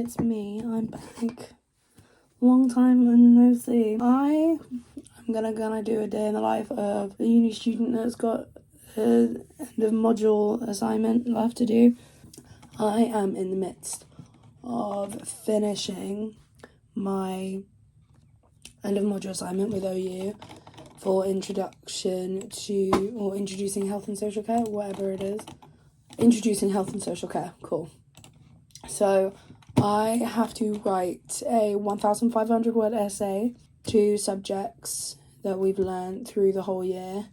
it's me. I'm back. Long time no see. I'm gonna do a day in the life of a uni student that's got an end of module assignment left to do. I am in the midst of finishing my end of module assignment with OU for introducing health and social care, whatever it is. Introducing health and social care, cool. So I have to write a 1,500 word essay, 2 subjects that we've learned through the whole year,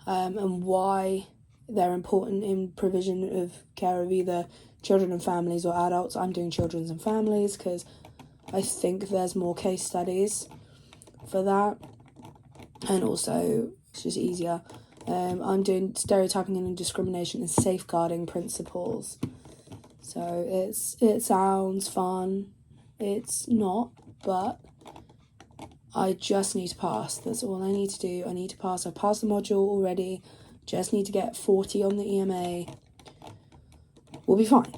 and why they're important in provision of care of either children and families or adults. I'm doing children's and families because I think there's more case studies for that, and also it's just easier. I'm doing stereotyping and discrimination and safeguarding principles. So it sounds fun. It's not, but I just need to pass. That's all I need to do. I need to pass. I've passed the module already. Just need to get 40 on the EMA. We'll be fine.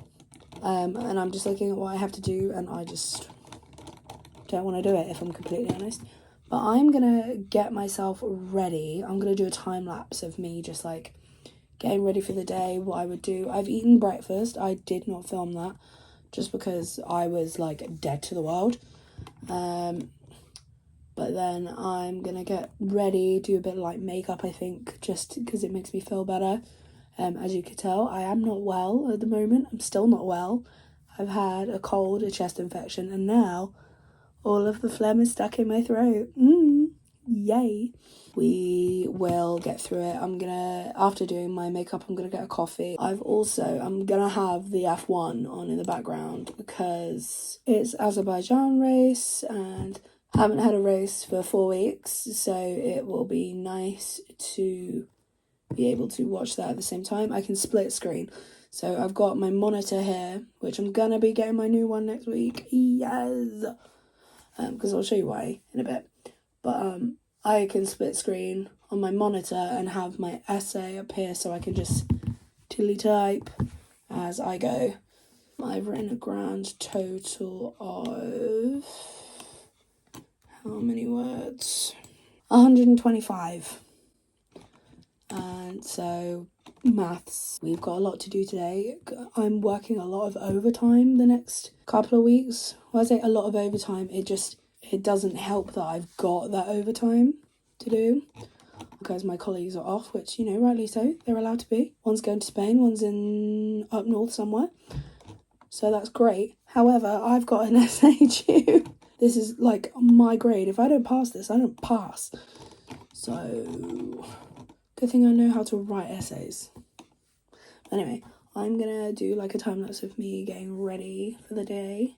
And I'm just looking at what I have to do, and I just don't want to do it, if I'm completely honest. But I'm going to get myself ready. I'm going to do a time-lapse of me just, like, getting ready for the day, what I would do. I've eaten breakfast. I did not film that just because I was, like, dead to the world. But then I'm going to get ready, do a bit of, like, makeup, I think, just because it makes me feel better. As you can tell, I am not well at the moment. I'm still not well. I've had a cold, a chest infection, and now all of the phlegm is stuck in my throat. Yay. We will get through it. After doing my makeup, I'm gonna get a coffee. I'm gonna have the F1 on in the background because it's Azerbaijan race and I haven't had a race for 4 weeks, so it will be nice to be able to watch that at the same time. I can split screen. So I've got my monitor here, which I'm gonna be getting my new one next week. Yes. Because I'll show you why in a bit. But I can split screen on my monitor and have my essay up here so I can just tilly type as I go. I've written a grand total of how many words? 125. And so maths, we've got a lot to do today. I'm working a lot of overtime the next couple of weeks. When I say a lot of overtime, it doesn't help that I've got that overtime to do because my colleagues are off, which, you know, rightly so, they're allowed to be. One's going to Spain, one's up north somewhere, so that's great. However, I've got an essay due. This is like my grade. If I don't pass this, I don't pass. So good thing I know how to write essays. Anyway, I'm gonna do like a time lapse of me getting ready for the day.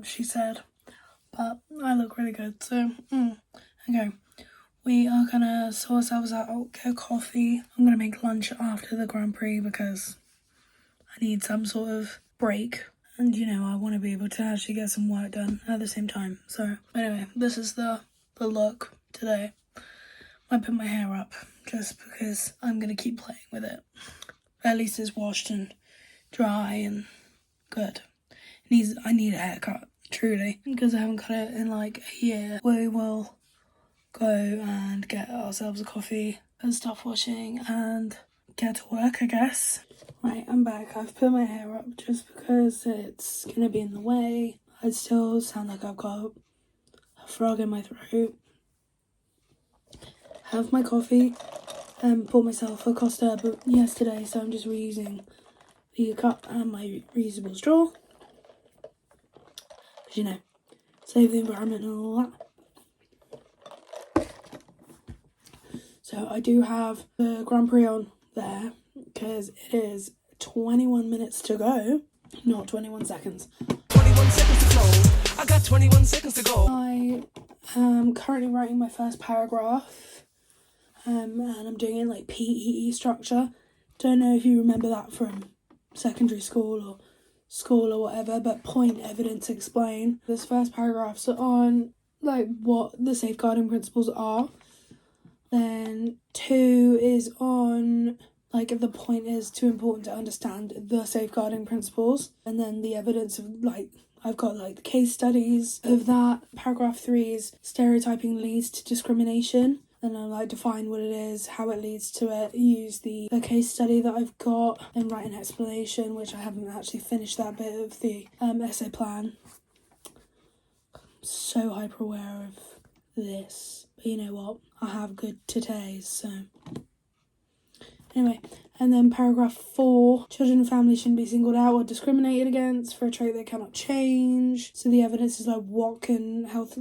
She said, but I look really good, so okay. We are gonna sort ourselves out, get a coffee. I'm gonna make lunch after the Grand Prix because I need some sort of break, and you know, I want to be able to actually get some work done at the same time. So anyway, this is the look today. I put my hair up just because I'm gonna keep playing with it. At least it's washed and dry and good. I need a haircut, truly, because I haven't cut it in like a year. We will go and get ourselves a coffee and stop washing and get to work, I guess. Right, I'm back. I've put my hair up just because it's gonna be in the way. I still sound like I've got a frog in my throat. Have my coffee and bought myself a Costa yesterday, so I'm just reusing the cup and my reusable straw. You know, save the environment and all that. So I do have the Grand Prix on there because it is 21 minutes to go, not 21 seconds. 21 seconds to go. I got 21 seconds to go. I am currently writing my first paragraph, and I'm doing it in like PEE structure. Don't know if you remember that from secondary school or whatever, but point, evidence, explain. This first paragraph's on like what the safeguarding principles are. Then 2 is on like the point is too important to understand the safeguarding principles, and then the evidence of like I've got like the case studies of that. Paragraph 3 is stereotyping leads to discrimination, and I like define what it is, how it leads to it, use the case study that I've got, and write an explanation, which I haven't actually finished that bit of the essay plan. So hyper aware of this, but you know what, I have good today's, so anyway. And then paragraph 4, children and families shouldn't be singled out or discriminated against for a trait they cannot change. So the evidence is like, what can health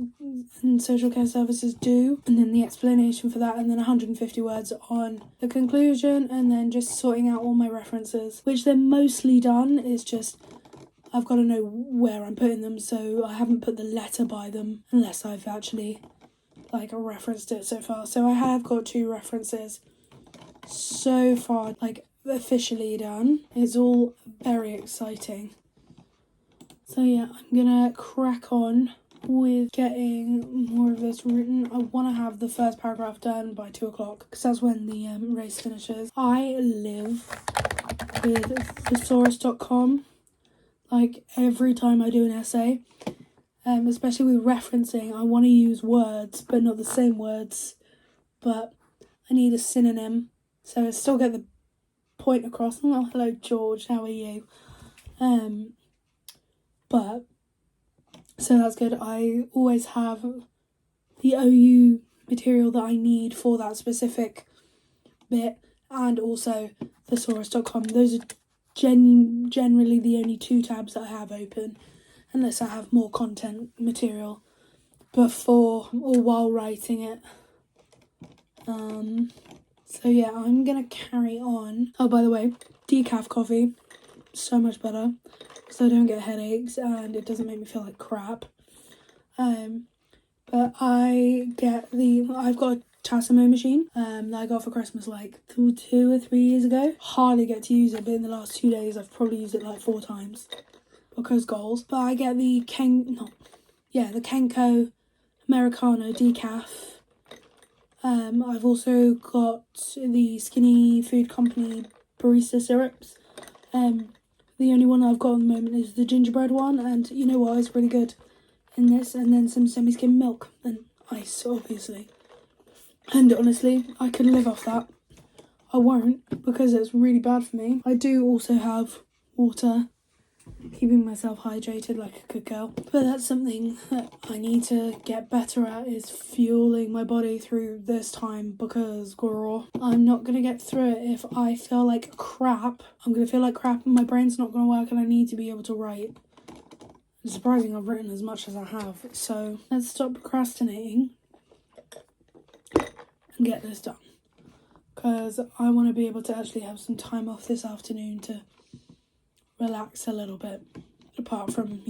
and social care services do? And then the explanation for that, and then 150 words on the conclusion, and then just sorting out all my references, which they're mostly done. It's just I've got to know where I'm putting them, so I haven't put the letter by them unless I've actually like referenced it so far. So I have got 2 references so far, like officially done. It's all very exciting. So yeah, I'm gonna crack on with getting more of this written. I want to have the first paragraph done by 2 o'clock because that's when the race finishes. I live with thesaurus.com. Like every time I do an essay, especially with referencing, I want to use words, but not the same words, but I need a synonym, so I still get the point across. Oh, hello George, how are you? But, so that's good. I always have the OU material that I need for that specific bit, and also thesaurus.com. Those are generally the only 2 tabs that I have open, unless I have more content material before or while writing it. So yeah, I'm gonna carry on. Oh, by the way, decaf coffee, so much better, so I don't get headaches and it doesn't make me feel like crap. But I've got a Tassimo machine that I got for Christmas like 2 or 3 years ago. Hardly get to use it, but in the last 2 days I've probably used it like 4 times because goals. But I get the Kenko Americano decaf. I've also got the Skinny Food Company barista syrups. The only one I've got at the moment is the gingerbread one, and you know what, it's really good in this. And then some semi-skim milk and ice, obviously. And honestly, I could live off that. I won't, because it's really bad for me. I do also have water, keeping myself hydrated like a good girl. But that's something that I need to get better at, is fueling my body through this time, because girl, I'm not going to get through it if I feel like crap. I'm going to feel like crap and my brain's not going to work, and I need to be able to write. It's surprising I've written as much as I have. So let's stop procrastinating and get this done, because I want to be able to actually have some time off this afternoon to relax a little bit, apart from,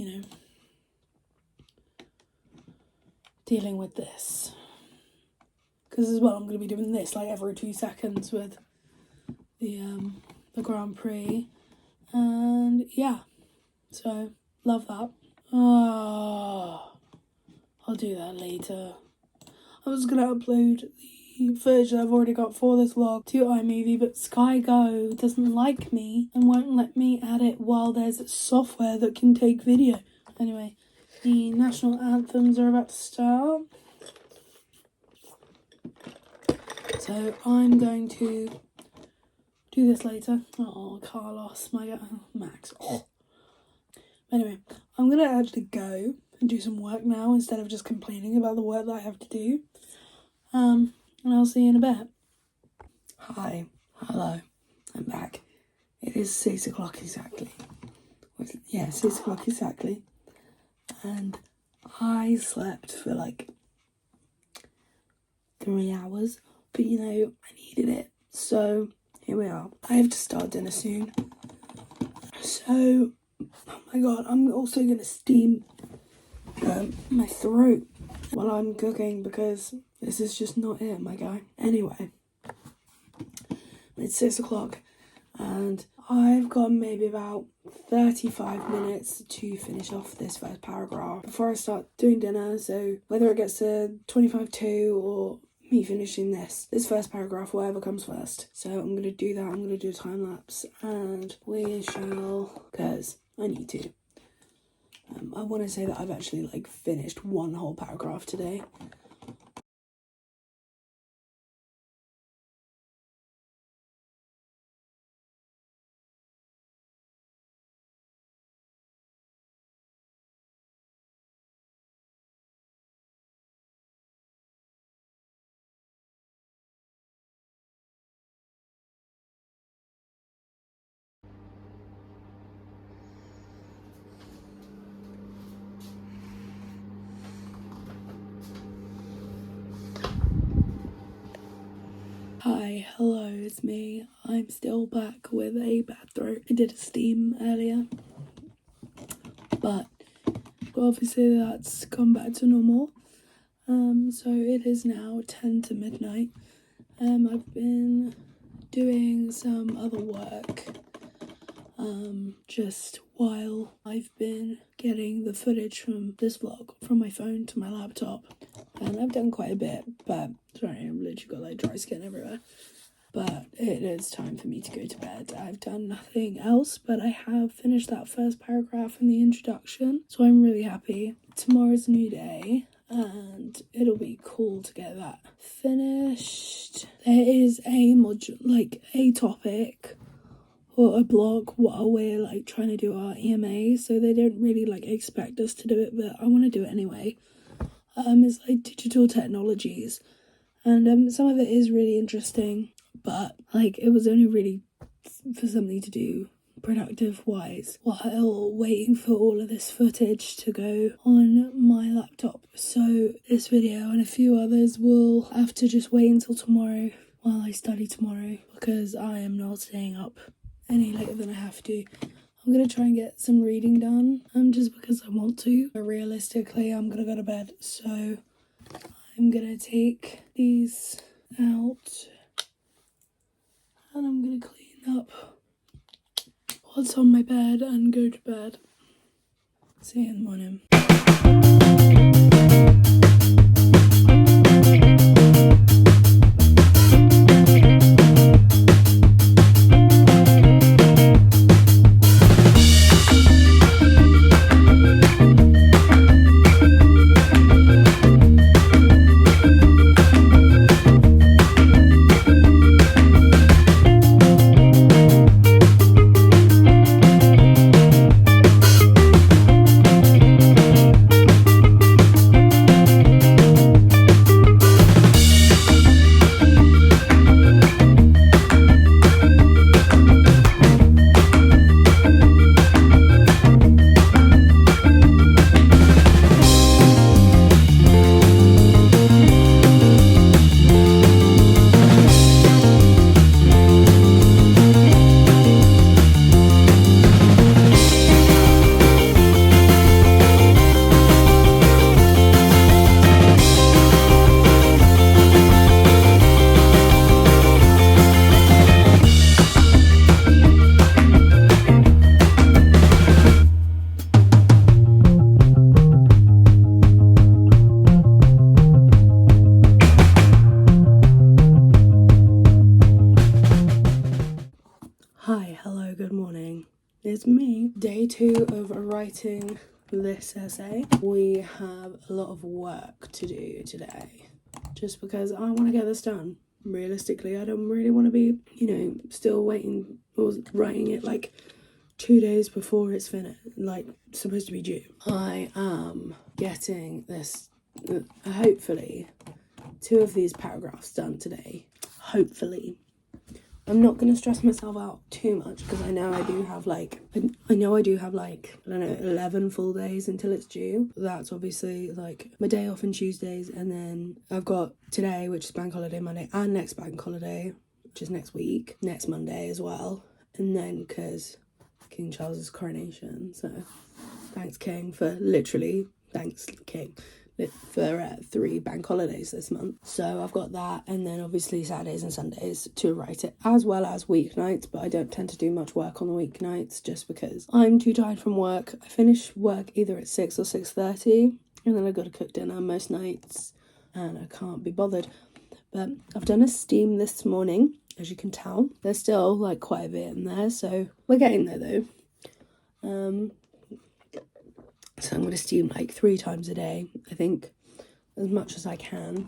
dealing with this, because as well I'm going to be doing this like every 2 seconds with the Grand Prix, and yeah, so love that. I'll do that later. I was going to upload the footage that I've already got for this vlog to iMovie, but Sky Go doesn't like me and won't let me add it while there's software that can take video. Anyway, the national anthems are about to start, so I'm going to do this later. Oh, Carlos, Max. Oh. Anyway, I'm going to actually go and do some work now instead of just complaining about the work that I have to do. And I'll see you in a bit. Hi, hello, I'm back. It is 6 o'clock exactly. 6 o'clock exactly. And I slept for like 3 hours. but you know, I needed it. So here we are. I have to start dinner soon. So, oh my god, I'm also gonna steam my throat while I'm cooking because this is just not it, my guy. Anyway, it's 6 o'clock and I've got maybe about 35 minutes to finish off this first paragraph before I start doing dinner. So whether it gets to 25 to or me finishing this first paragraph, whatever comes first. So I'm gonna do that. I'm gonna do a time lapse and we shall, because I need to. I want to say that I've actually like finished one whole paragraph today. Hi, hello, it's me. I'm still back with a bad throat. I did a steam earlier, but obviously that's gone back to normal. So it is now 10 to midnight. I've been doing some other work, just while I've been getting the footage from this vlog from my phone to my laptop. And I've done quite a bit, but sorry, I've literally got like dry skin everywhere. But it is time for me to go to bed. I've done nothing else, but I have finished that first paragraph in the introduction, so I'm really happy. Tomorrow's a new day, and it'll be cool to get that finished. There is a module, like a topic or a block while we're like trying to do our EMA, so they don't really like expect us to do it, but I want to do it anyway. It's like digital technologies, and some of it is really interesting, but like it was only really for something to do productive wise while waiting for all of this footage to go on my laptop. So this video and a few others will have to just wait until tomorrow while I study tomorrow, because I am not staying up any later than I have to. I'm gonna try and get some reading done, just because I want to. But realistically, I'm gonna go to bed, so I'm gonna take these out and I'm gonna clean up what's on my bed and go to bed. See you in the morning. Hi, hello, good morning. It's me. Day 2 of writing this essay. We have a lot of work to do today, just because I want to get this done. Realistically, I don't really want to be, still waiting or writing it like 2 days before it's finished, like supposed to be due. I am getting this, hopefully, 2 of these paragraphs done today. Hopefully. I'm not going to stress myself out too much because I know I do have like, I don't know, 11 full days until it's due. That's obviously like my day off on Tuesdays, and then I've got today, which is bank holiday Monday, and next bank holiday, which is next week, next Monday as well. And then because King Charles's coronation, so thanks King for literally, thanks King for 3 bank holidays this month. So I've got that, and then obviously Saturdays and Sundays to write it, as well as weeknights, but I don't tend to do much work on the weeknights just because I'm too tired from work. I finish work either at 6 or 6:30, and then I've got to cook dinner most nights, and I can't be bothered. But I've done a steam this morning, as you can tell. There's still like quite a bit in there, so we're getting there though. So I'm going to steam like 3 times a day, I think, as much as I can,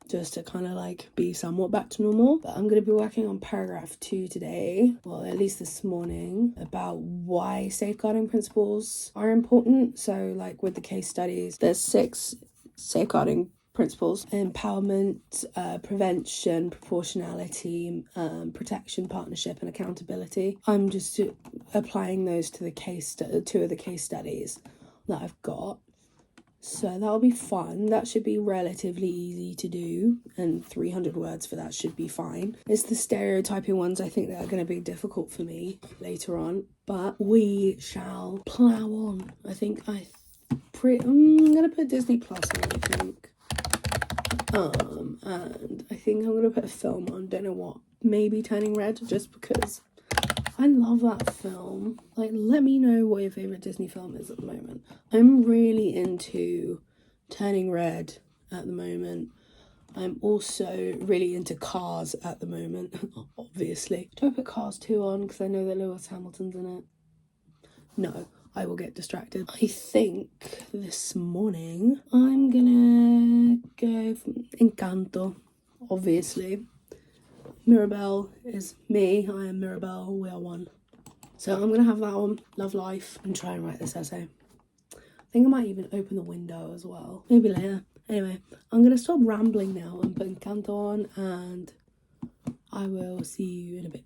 just to kind of like be somewhat back to normal. But I'm going to be working on paragraph 2 today, well, at least this morning, about why safeguarding principles are important. So like with the case studies, there's 6 safeguarding principles: empowerment, prevention, proportionality, protection, partnership, and accountability. I'm just applying those to the 2 of the case studies that I've got. So that'll be fun. That should be relatively easy to do, and 300 words for that should be fine. It's the stereotyping ones I think that are going to be difficult for me later on, but we shall plow on. I think I'm going to put Disney Plus on, I think. And I think I'm going to put a film on, don't know what, maybe Turning Red, just because I love that film. Like, let me know what your favourite Disney film is at the moment. I'm really into Turning Red at the moment. I'm also really into Cars at the moment, obviously. Do I put Cars 2 on because I know that Lewis Hamilton's in it? No, I will get distracted. I think this morning I'm gonna go for Encanto, obviously. Mirabelle is me, I am Mirabelle, we are one. So I'm gonna have that on, love life, and try and write this essay. I think I might even open the window as well, maybe later. Anyway, I'm gonna stop rambling now and put Encanto on, and I will see you in a bit.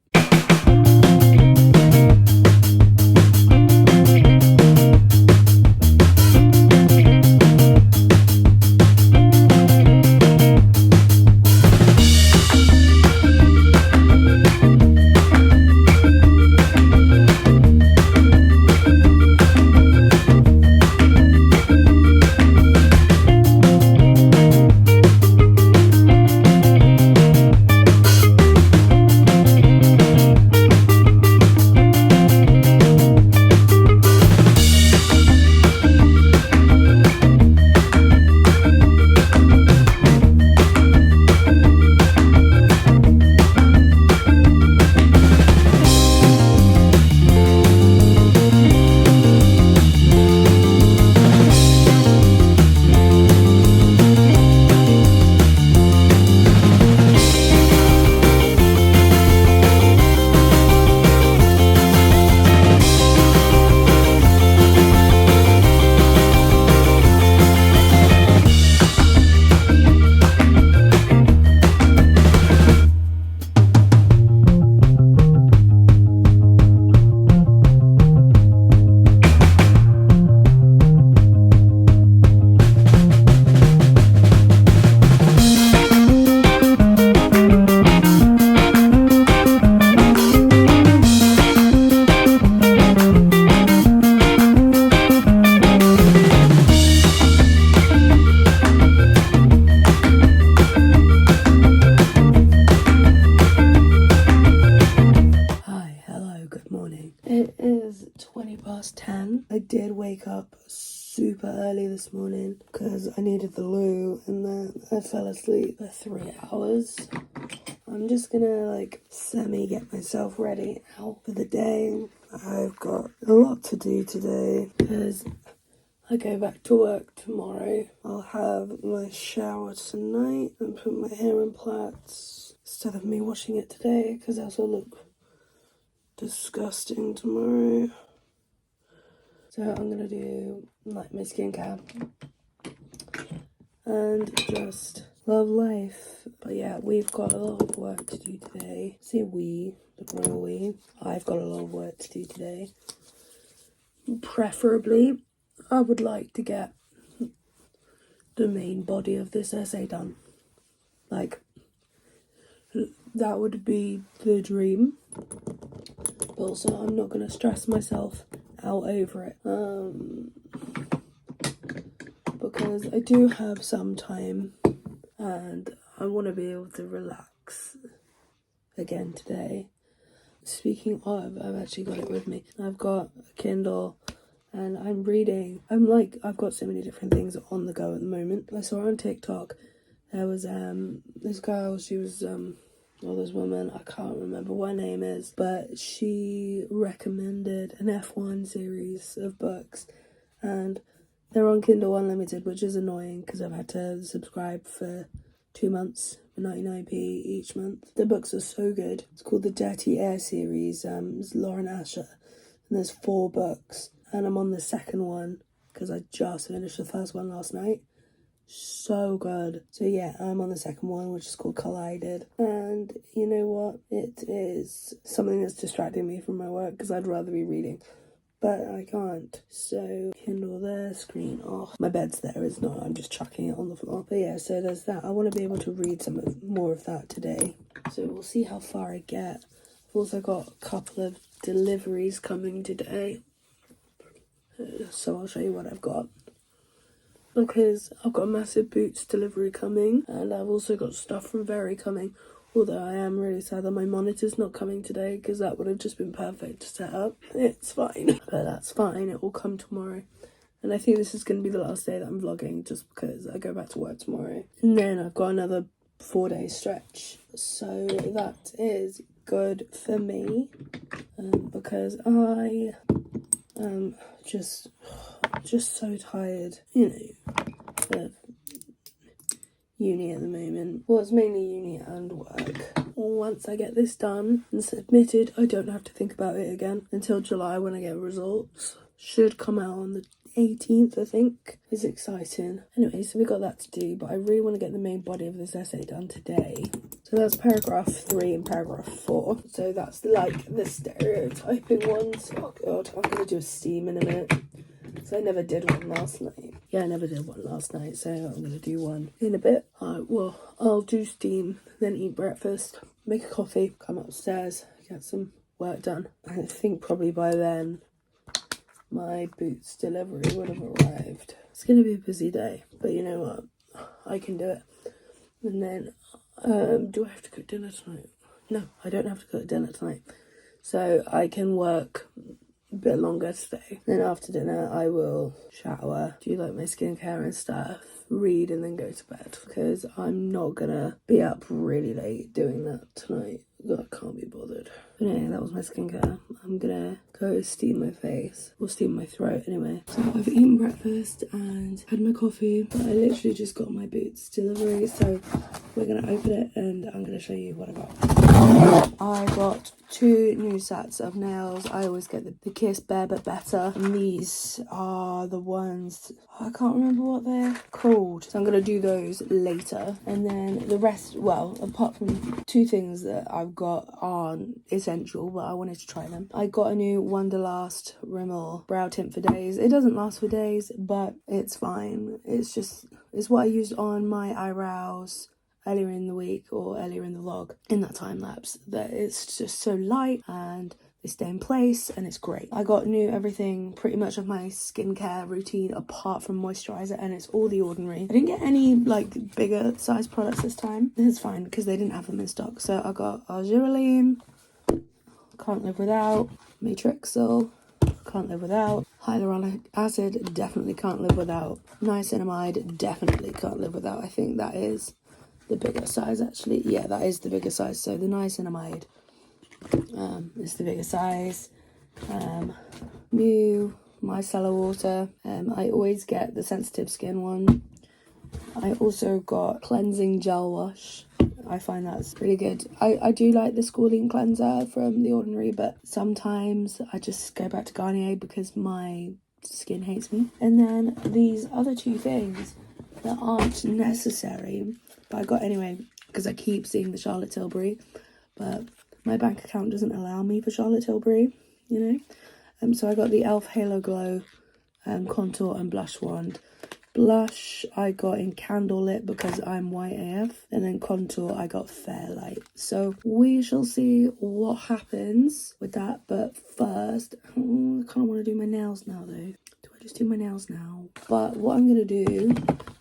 It is 10:20. I did wake up super early this morning because I needed the loo, and then I fell asleep for 3 hours. I'm just gonna like get myself ready now for the day. I've got a lot to do today because I go back to work tomorrow. I'll have my shower tonight and put my hair in plaits instead of me washing it today because that'll look disgusting tomorrow. So I'm gonna do like my skincare and just love life. But yeah, we've got a lot of work to do today. Say we, the royal we. I've got a lot of work to do today. Preferably, I would like to get the main body of this essay done. Like, that would be the dream. But also, I'm not going to stress myself out over it. Because I do have some time and I want to be able to relax again today. Speaking of, I've actually got it with me. I've got a Kindle and I'm reading. I've got so many different things on the go at the moment. I saw on TikTok, there was this girl, she was this woman, I can't remember what her name is, but she recommended an F1 series of books, and they're on Kindle Unlimited, which is annoying because I've had to subscribe for 2 months for 99p each month. The books are so good. It's called the Dirty Air series. It's Lauren Asher, and there's 4 books, and I'm on the second one because I just finished the first one last night. So good. So yeah, I'm on the second one, which is called Collided, and you know what? It is something that's distracting me from my work because I'd rather be reading, but I can't. So Kindle there, screen off. My bed's there, it's not. I'm just chucking it on the floor. But yeah, so there's that. I want to be able to read more of that today. So we'll see how far I get. I've also got a couple of deliveries coming today. So I'll show you what I've got. Because I've got a massive Boots delivery coming, and I've also got stuff from Very coming. Although I am really sad that my monitor's not coming today, because that would have just been perfect to set up. It's fine, but that's fine. It will come tomorrow. And I think this is going to be the last day that I'm vlogging, just because I go back to work tomorrow. And then I've got another 4-day stretch. So that is good for me, because I am just so tired, you know, of uni at the moment. Well, it's mainly uni and work. Once I get this done and submitted, I don't have to think about it again until July when I get results. Should come out on the 18th, I think. It's exciting. Anyway, so we got that to do, but I really want to get the main body of this essay done today. So that's paragraph 3 and paragraph 4. So that's like the stereotyping ones. Oh god, I'm going to do a steam in a minute. So I never did one last night. Yeah, I never did one last night, so I'm going to do one in a bit. Well, I'll do steam, then eat breakfast, make a coffee, come upstairs, get some work done. I think probably by then my Boots delivery would have arrived. It's going to be a busy day, but you know what? I can do it. And then, do I have to cook dinner tonight? No, I don't have to cook dinner tonight. So I can work a bit longer today. Then after dinner, I will shower, do like my skincare and stuff, read, and then go to bed. Because I'm not gonna be up really late doing that tonight. I can't be bothered. But anyway, that was my skincare. I'm gonna go steam my face, or steam my throat anyway. So I've eaten breakfast and had my coffee, but I literally just got my Boots delivery, so we're gonna open it and I'm gonna show you what I got. I got 2 new sets of nails. I always get the Kiss Bare But Better, and these are the ones, I can't remember what they're called, so I'm gonna do those later. And then the rest, well, apart from 2 things that I've got aren't essential, but I wanted to try them. I got a new Wonderlast Rimmel brow tint for days. It doesn't last for days, but it's fine. It's what I used on my eyebrows earlier in the week, or earlier in the vlog, in that time lapse, that it's just so light and they stay in place and it's great. I got new everything pretty much of my skincare routine apart from moisturizer, and it's all The Ordinary. I didn't get any like bigger size products this time. It's fine because they didn't have them in stock. So I got Argireline, can't live without, Matrixyl, can't live without, hyaluronic acid, definitely can't live without, niacinamide, definitely can't live without. I think that is the bigger size, actually. Yeah, that is the bigger size. So the niacinamide is the bigger size. New micellar water. I always get the sensitive skin one. I also got cleansing gel wash. I find that's pretty good. I do like the Scoring cleanser from The Ordinary, but sometimes I just go back to Garnier because my skin hates me. And then these other 2 things that aren't necessary But I got anyway, because I keep seeing the Charlotte Tilbury, but my bank account doesn't allow me for Charlotte Tilbury, you know. So I got the e.l.f. Halo Glow contour and blush wand. Blush I got in Candlelit because I'm white AF, and then contour I got Fairlight. So we shall see what happens with that, but first, I kind of want to do my nails now though. Do I just do my nails now? But what I'm going to do,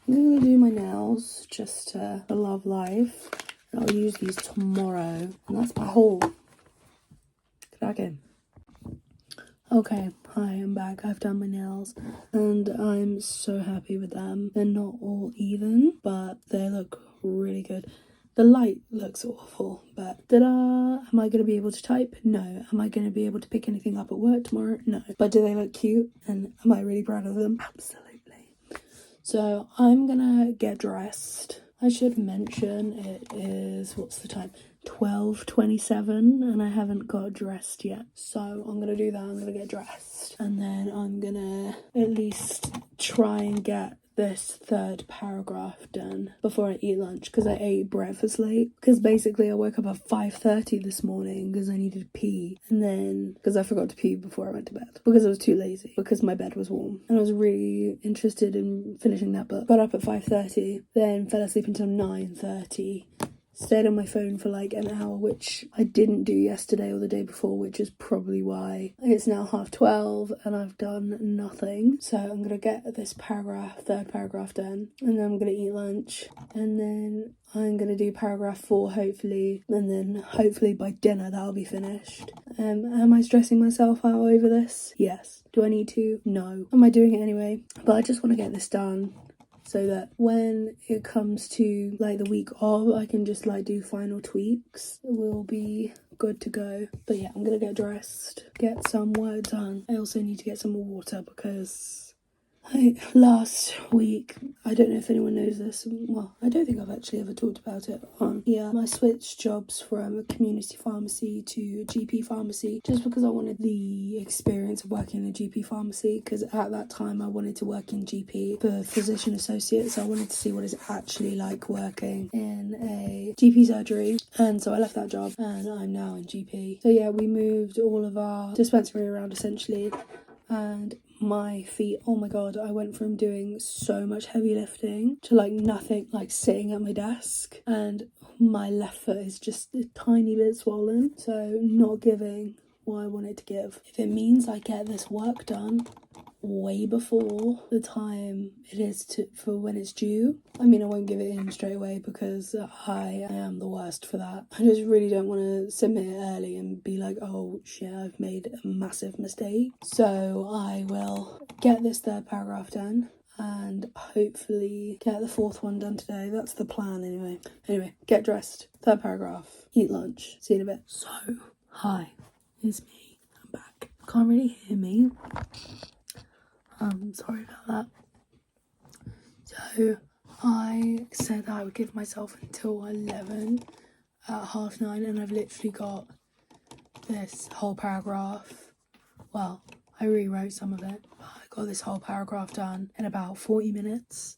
I'm going to do my nails just to love life, and I'll use these tomorrow, and that's my haul. Get back in. Okay, hi, I'm back. I've done my nails and I'm so happy with them. They're not all even, but they look really good. The light looks awful, but ta-da! Am I going to be able to type? No. Am I going to be able to pick anything up at work tomorrow? No. But do they look cute? And am I really proud of them? Absolutely. So I'm going to get dressed. I should mention it is, what's the time? 12:27 and I haven't got dressed yet, so I'm gonna do that. I'm gonna get dressed and then I'm gonna at least try and get this third paragraph done before I eat lunch, because I ate breakfast late, because basically I woke up at 5:30 this morning because I needed to pee, and then because I forgot to pee before I went to bed because I was too lazy, because my bed was warm and I was really interested in finishing that book. Got up at 5:30, then fell asleep until 9:30. Stayed on my phone for like an hour, which I didn't do yesterday or the day before, which is probably why it's now 12:30 and I've done nothing. So I'm going to get this third paragraph done, and then I'm going to eat lunch, and then I'm going to do paragraph 4 hopefully, and then hopefully by dinner that'll be finished. Am I stressing myself out over this? Yes. Do I need to? No. Am I doing it anyway? But I just want to get this done, so that when it comes to like the week of, I can just like do final tweaks. We'll be good to go. But yeah, I'm gonna get dressed, get some work done. I also need to get some more water because last week, I don't know if anyone knows this, well, I don't think I've actually ever talked about it on here. I switched jobs from a community pharmacy to a GP pharmacy just because I wanted the experience of working in a GP pharmacy, because at that time I wanted to work in GP for physician associate, so I wanted to see what it's actually like working in a GP surgery, and so I left that job and I'm now in GP. So yeah, we moved all of our dispensary around essentially, and my feet, oh my god, I went from doing so much heavy lifting to like nothing, like sitting at my desk, and my left foot is just a tiny bit swollen, so not giving what I wanted to give. If it means I get this work done way before the time it is for when it's due, I mean, I won't give it in straight away because I am the worst for that. I just really don't want to submit it early and be like, oh shit, I've made a massive mistake. So I will get this third paragraph done and hopefully get the fourth one done today. That's the plan anyway. Get dressed, third paragraph, eat lunch, see you in a bit. So hi, it's me, I'm back. Can't really hear me, sorry about that. So I said that I would give myself until 11 at 9:30, and I've literally got this whole paragraph. Well, I rewrote some of it, but I got this whole paragraph done in about 40 minutes.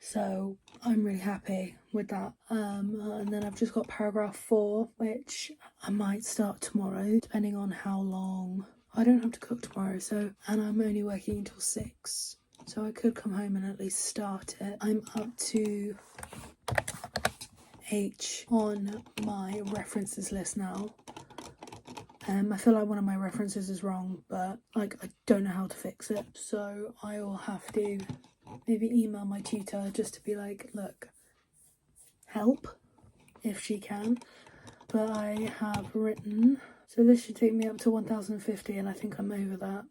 So I'm really happy with that. And then I've just got paragraph 4, which I might start tomorrow, depending on how long. I don't have to cook tomorrow, and I'm only working until 6. So I could come home and at least start it. I'm up to H on my references list now. I feel like one of my references is wrong, but like I don't know how to fix it. So I will have to maybe email my tutor just to be like, look, help if she can. But I have written, so this should take me up to 1050, and I think I'm over that.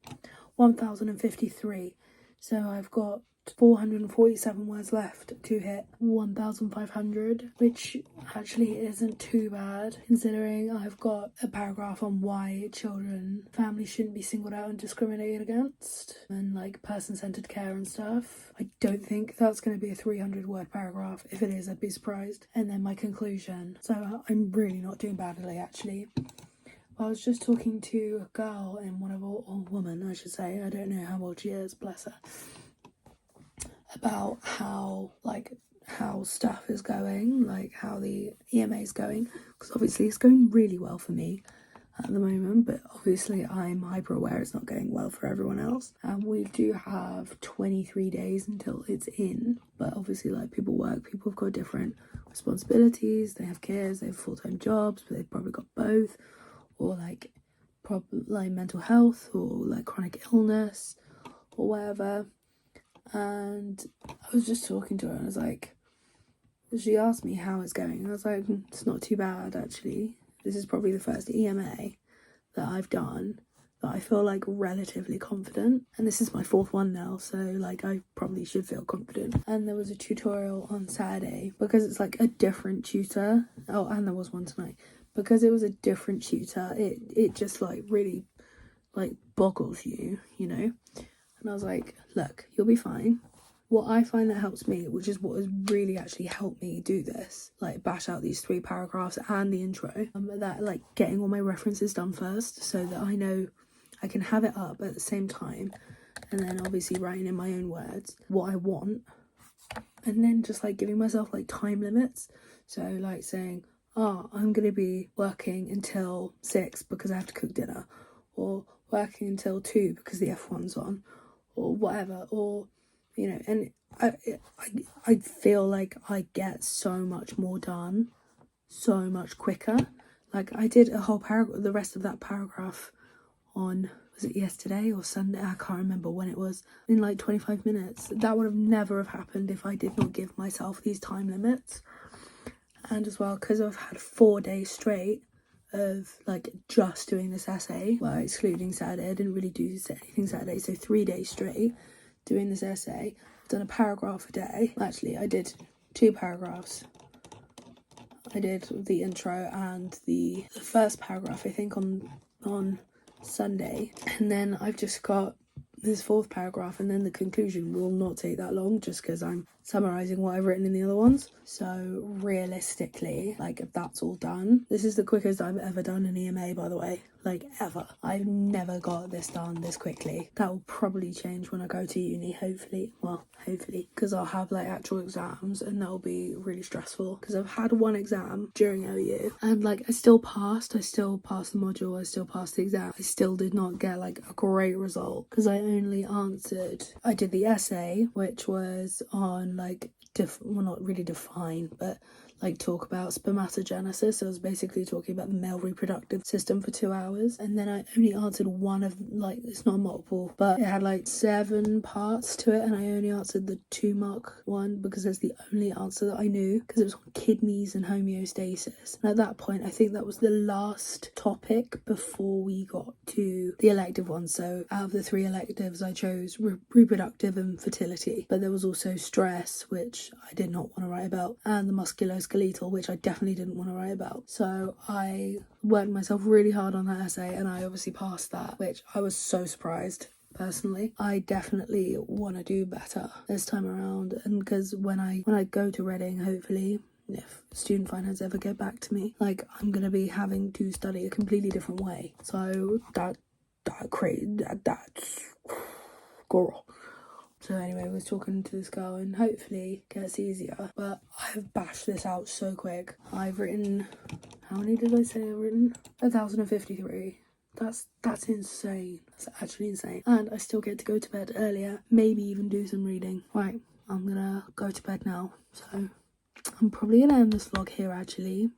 1053. So I've got 447 words left to hit 1,500, which actually isn't too bad considering I've got a paragraph on why families shouldn't be singled out and discriminated against, and like person-centered care and stuff. I don't think that's going to be a 300-word paragraph. If it is, I'd be surprised. And then my conclusion. So I'm really not doing badly actually. I was just talking to a girl in woman, I should say. I don't know how old she is, bless her. About how how stuff is going, like how the EMA is going, because obviously it's going really well for me at the moment, but obviously I'm hyper aware it's not going well for everyone else. And we do have 23 days until it's in, but obviously like people work, people have got different responsibilities, they have kids, they have full-time jobs, but they've probably got both, or like mental health, or like chronic illness or whatever. And I was just talking to her and I was like, she asked me how it's going, and I was like, it's not too bad actually. This is probably the first EMA that I've done that I feel like relatively confident, and this is my 4th one now, so like I probably should feel confident. And there was a tutorial on Saturday, because it's like a different tutor. Oh, and there was one tonight. Because it was a different tutor, it just like really like boggles you, you know. And I was like, look, you'll be fine. What I find that helps me, which is what has really actually helped me do this, like bash out these 3 paragraphs and the intro, that like getting all my references done first, so that I know I can have it up at the same time, and then obviously writing in my own words what I want, and then just like giving myself like time limits. So like saying, oh, I'm going to be working until 6 because I have to cook dinner, or working until 2 because the F1's on, or whatever, or you know. And I feel like I get so much more done so much quicker. Like I did a whole paragraph, the rest of that paragraph on, was it yesterday or Sunday? I can't remember when it was, in like 25 minutes. That would have never have happened if I did not give myself these time limits. And as well, because I've had 4 days straight of like just doing this essay, well, excluding Saturday, I didn't really do anything Saturday, so 3 days straight doing this essay. I've done a paragraph a day. Actually, I did 2 paragraphs. I did the intro and the first paragraph, I think, on Sunday, and then I've just got this 4th paragraph, and then the conclusion will not take that long, just because I'm summarising what I've written in the other ones. So realistically, like if that's all done, this is the quickest I've ever done an EMA, by the way, like ever. I've never got this done this quickly. That will probably change when I go to uni, hopefully, because I'll have like actual exams, and that'll be really stressful, because I've had 1 exam during OU, and like I still passed the module, I still passed the exam. I still did not get like a great result, because I did the essay, which was on like well, not really define, but like talk about spermatogenesis. So I was basically talking about the male reproductive system for 2 hours, and then I only answered one of, like, it's not multiple, but it had like 7 parts to it, and I only answered the 2-mark one because that's the only answer that I knew, because it was on kidneys and homeostasis. And at that point, I think that was the last topic before we got to the elective one. So out of the 3 electives, I chose reproductive and fertility, but there was also stress, which I did not want to write about, and the musculoskeletal, which I definitely didn't want to write about. So I worked myself really hard on that essay, and I obviously passed that, which I was so surprised. Personally, I definitely want to do better this time around, and because when I go to Reading, hopefully, if student finance ever get back to me, like I'm gonna be having to study a completely different way. So that's girl. So anyway, I was talking to this girl, and hopefully it gets easier. But I've bashed this out so quick. I've written, how many did I say I've written? 1,053. That's insane. That's actually insane. And I still get to go to bed earlier, maybe even do some reading. Right, I'm gonna go to bed now. So I'm probably gonna end this vlog here actually.